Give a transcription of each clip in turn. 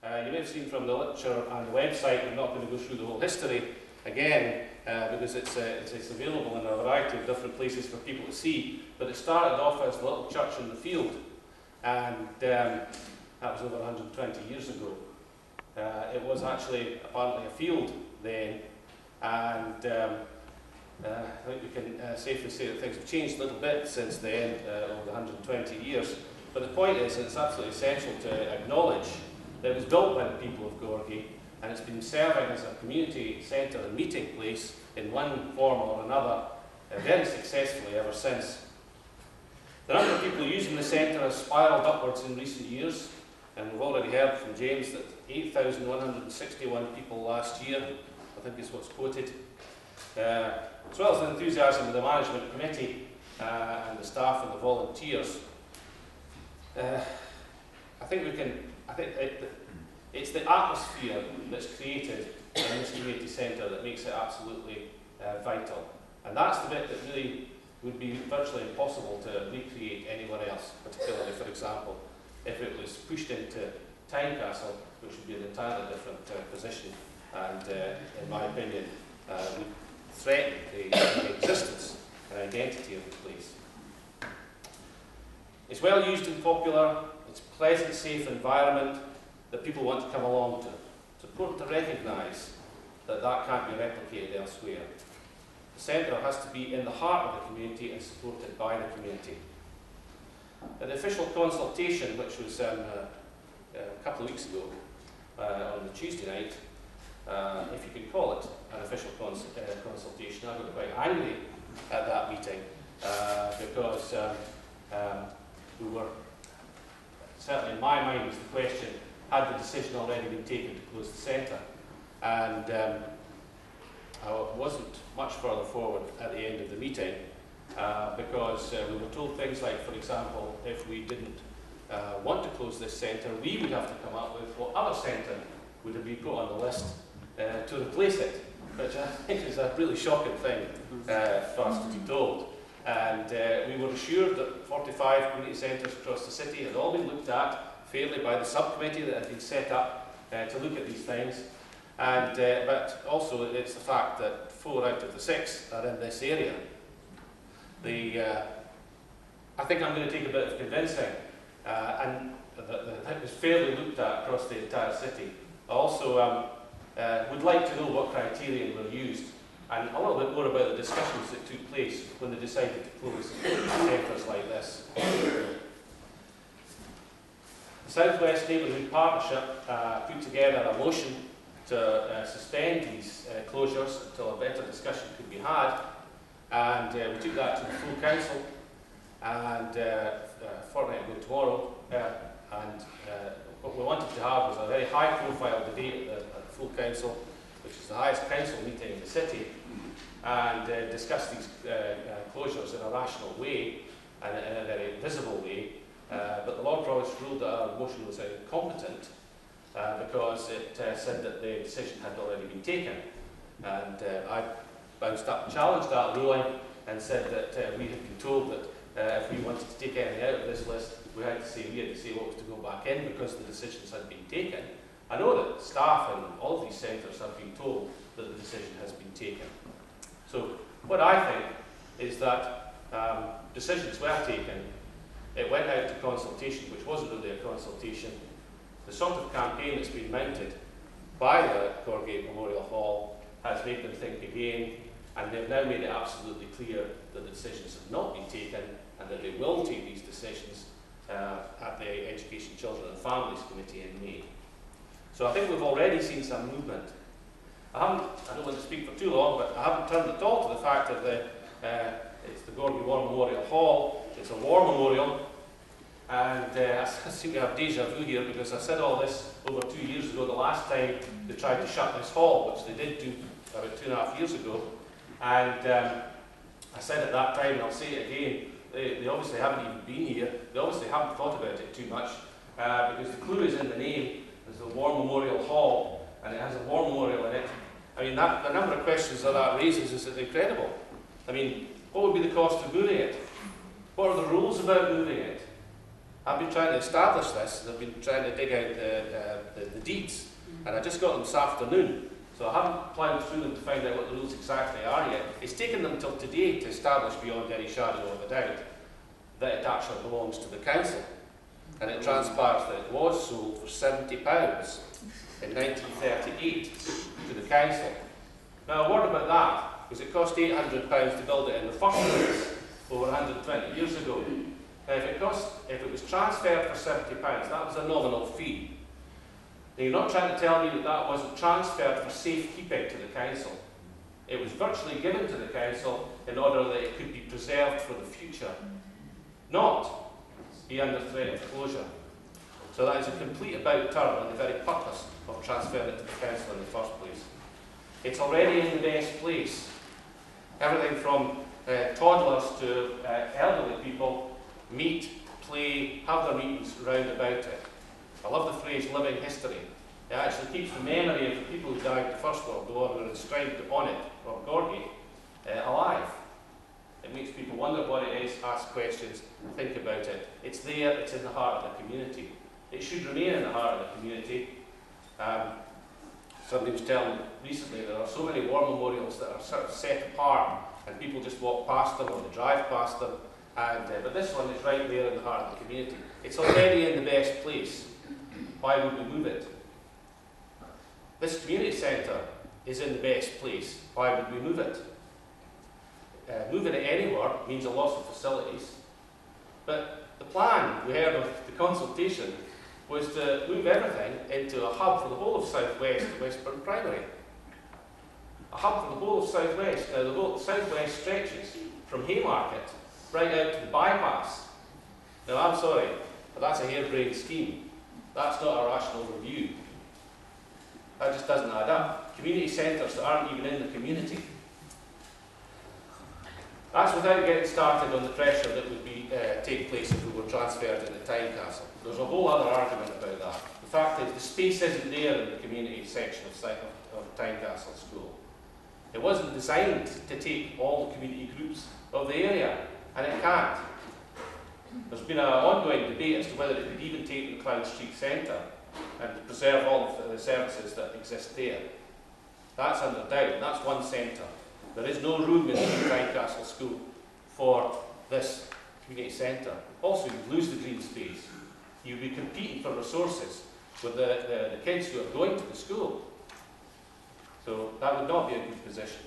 You may have seen from the literature and the website, I'm not going to go through the whole history again, because it's available in a variety of different places for people to see, but it started off as a little church in the field, and that was over 120 years ago. It was actually apparently a field then, and I think we can safely say that things have changed a little bit since then, over the 120 years. But the point is that it's absolutely essential to acknowledge that it was built by the people of Gorgie, and it's been serving as a community centre and meeting place in one form or another very successfully ever since. The number of people using the centre has spiralled upwards in recent years, and we've already heard from James that 8,161 people last year, I think is what's quoted, as well as the enthusiasm of the management committee and the staff and the volunteers. I think it's the atmosphere that's created in this community centre that makes it absolutely vital. And that's the bit that really would be virtually impossible to recreate anywhere else, particularly, for example, if it was pushed into Tynecastle, which would be an entirely different position, and in my opinion, would threaten the existence and identity of the place. It's well used and popular, it's a pleasant, safe environment that people want to come along to. It's important to recognise that that can't be replicated elsewhere. The centre has to be in the heart of the community and supported by the community. At the official consultation, which was a couple of weeks ago, on the Tuesday night, if you can call it an official consultation, I got quite angry at that meeting because we were, certainly in my mind was the question, had the decision already been taken to close the centre? And I wasn't much further forward at the end of the meeting because we were told things like, for example, if we didn't want to close this centre, we would have to come up with what other centre would have been put on the list to replace it, which I think is a really shocking thing for us to be told. And we were assured that 45 community centres across the city had all been looked at fairly by the subcommittee that had been set up to look at these things. And, but also it's the fact that 4 out of the 6 are in this area. I think I'm going to take a bit of convincing, and it was fairly looked at across the entire city. I also would like to know what criteria were used, and a little bit more about the discussions that took place when they decided to close centres like this. The South West Neighbourhood Partnership put together a motion to suspend these closures until a better discussion could be had, and we took that to the full council, and a fortnight ago tomorrow, and what we wanted to have was a very high profile debate at the full council, which is the highest council meeting in the city, and discuss these closures in a rational way and in a very visible way. But the Lord Provost ruled that our motion was incompetent because it said that the decision had already been taken. And I bounced up and challenged that ruling and said that we had been told that if we wanted to take anything out of this list, we had to say what was to go back in because the decisions had been taken. I know that staff in all of these centres have been told that the decision has been taken. So what I think is that decisions were taken. It went out to consultation, which wasn't really a consultation. The sort of campaign that's been mounted by the Gorgie Memorial Hall has made them think again, and they've now made it absolutely clear that the decisions have not been taken and that they will take these decisions at the Education, Children and Families Committee in May. So I think we've already seen some movement. I don't want to speak for too long, but I haven't turned at all to the fact that it's the Gorgie War Memorial Hall. It's a war memorial, and I seem to have deja vu here because I said all this over 2 years ago, the last time they tried to shut this hall, which they did do about 2.5 years ago. And I said at that time, and I'll say it again, they obviously haven't even been here. They obviously haven't thought about it too much because the clue is in the name. There's the War Memorial Hall, and it has a war memorial in it. I mean, the number of questions that raises is incredible. I mean, what would be the cost of moving it? What are the rules about moving it? I've been trying to establish this, and I've been trying to dig out the deeds, and I just got them this afternoon, so I haven't ploughed through them to find out what the rules exactly are yet. It's taken them till today to establish beyond any shadow of a doubt that it actually belongs to the council, and it transpires that it was sold for £70 in 1938 to the council. Now, a word about that, because it cost £800 to build it in the first place over 120 years ago. Now, if it was transferred for £70, that was a nominal fee. Now, you're not trying to tell me that that wasn't transferred for safekeeping to the council. It was virtually given to the council in order that it could be preserved for the future, not be under threat of closure. So that is a complete about turn on the very purpose of transferring it to the council in the first place. It's already in the best place. Everything from toddlers to elderly people meet, play, have their meetings round about it. I love the phrase living history. It actually keeps the memory of the people who died in the First World War and were inscribed upon it, or Gorgie, alive. It makes people wonder what it is, ask questions, think about it. It's there, it's in the heart of the community. It should remain in the heart of the community. Somebody was telling me recently there are so many war memorials that are sort of set apart and people just walk past them or they drive past them. But this one is right there in the heart of the community. It's already in the best place. Why would we move it? This community centre is in the best place. Why would we move it? Moving it anywhere means a loss of facilities. But the plan we heard of the consultation was to move everything into a hub for the whole of South West to Westburn Primary. A hub for the whole of South West. Now, the whole South West stretches from Haymarket right out to the bypass. Now, I'm sorry, but that's a harebrained scheme. That's not a rational review. That just doesn't add up. Community centres that aren't even in the community. That's without getting started on the pressure that would take place if we were transferred into Tynecastle. There's a whole other argument about that. The fact is the space isn't there in the community section of Tynecastle School. It wasn't designed to take all the community groups of the area, and it can't. There's been an ongoing debate as to whether it could even take the Cloud Street Centre and preserve all of the services that exist there. That's under doubt, and that's one centre. There is no room in Tynecastle School for this community centre. Also, you'd lose the green space. You'd be competing for resources with the kids who are going to the school. So that would not be a good position.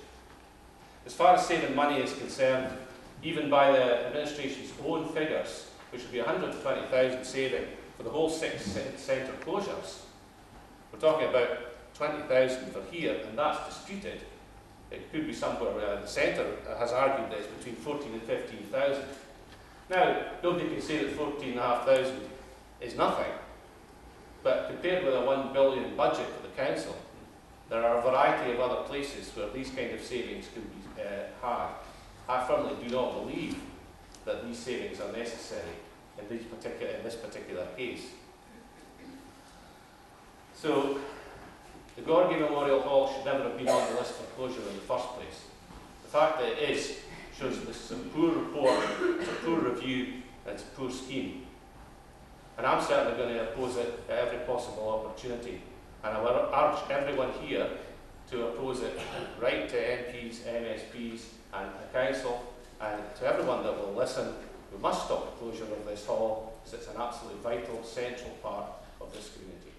As far as saving money is concerned, even by the administration's own figures, which would be 120,000 saving for the whole 6 centre closures, we're talking about 20,000 for here, and that's disputed. It could be somewhere where the centre has argued that it's between 14 and 15,000. Now, nobody can say that 14,500 is nothing, but compared with a £1 billion budget for the council, there are a variety of other places where these kind of savings can be had. I firmly do not believe that these savings are necessary in this particular case. So, the Gorgie Memorial Hall should never have been on the list for closure in the first place. The fact that it is shows that this is a poor report, it's a poor review, and it's a poor scheme. And I'm certainly going to oppose it at every possible opportunity. And I will urge everyone here to oppose it, right to MPs, MSPs, and the council, and to everyone that will listen. We must stop the closure of this hall, because it's an absolutely vital, central part of this community.